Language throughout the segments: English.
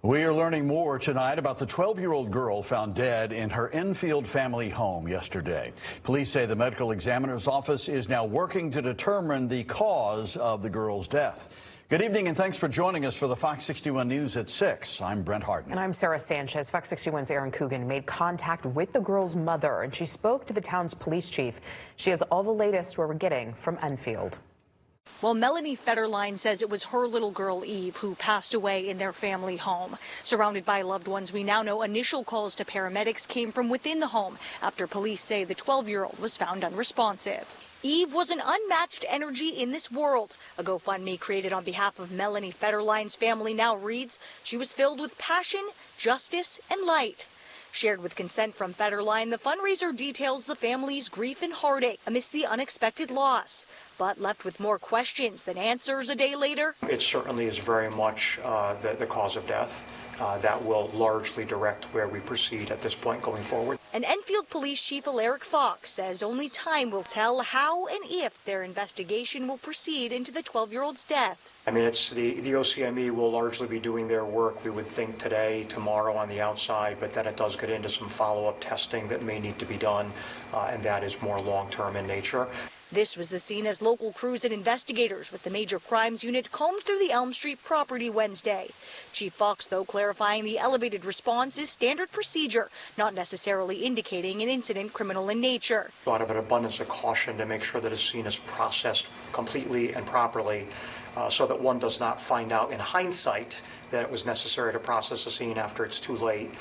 We are learning more tonight about the 12-year-old girl found dead in her Enfield family home yesterday. Police say the medical examiner's office is now working to determine the cause of the girl's death. Good evening and thanks for joining us for the Fox 61 News at 6. I'm Brent Harden. And I'm Sarah Sanchez. Fox 61's Erin Coogan made contact with the girl's mother and she spoke to the town's police chief. She has all the latest we're getting from Enfield. Well, Melanie Federline says it was her little girl, Eve, who passed away in their family home. Surrounded by loved ones, we now know initial calls to paramedics came from within the home after police say the 12-year-old was found unresponsive. Eve was an unmatched energy in this world. A GoFundMe created on behalf of Melanie Federline's family now reads, she was filled with passion, justice, and light. Shared with consent from Federline, the fundraiser details the family's grief and heartache amidst the unexpected loss, but left with more questions than answers a day later. It certainly is very much the cause of death. That will largely direct where we proceed at this point going forward. And Enfield Police Chief Alaric Fox says only time will tell how and if their investigation will proceed into the 12-year-old's death. I mean, it's the OCME will largely be doing their work, we would think today, tomorrow on the outside, but then it does get into some follow-up testing that may need to be done, and that is more long-term in nature. This was the scene as local crews and investigators with the Major Crimes Unit combed through the Elm Street property Wednesday. Chief Fox, though, clarifying the elevated response is standard procedure, not necessarily indicating an incident criminal in nature. Out of an abundance of caution to make sure that a scene is processed completely and properly so that one does not find out in hindsight that it was necessary to process the scene after it's too late.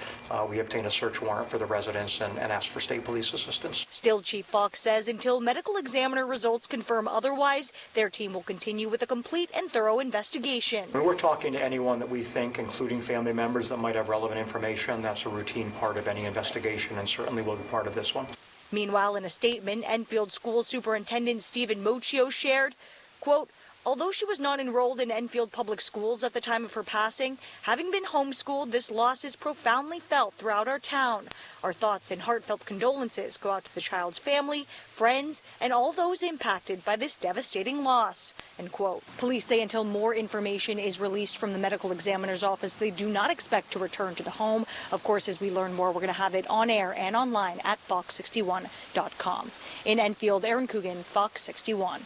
We obtained a search warrant for the residents and asked for state police assistance. Still, Chief Fox says until medical examiner results confirm otherwise, their team will continue with a complete and thorough investigation. When we're talking to anyone that we think, including family members that might have relevant information, that's a routine part of any investigation and certainly will be part of this one. Meanwhile, in a statement, Enfield School Superintendent Stephen Mochio shared, quote, although she was not enrolled in Enfield Public Schools at the time of her passing, having been homeschooled, this loss is profoundly felt throughout our town. Our thoughts and heartfelt condolences go out to the child's family, friends, and all those impacted by this devastating loss, end quote. Police say until more information is released from the medical examiner's office, they do not expect to return to the home. Of course, as we learn more, we're going to have it on air and online at fox61.com. In Enfield, Erin Coogan, Fox 61.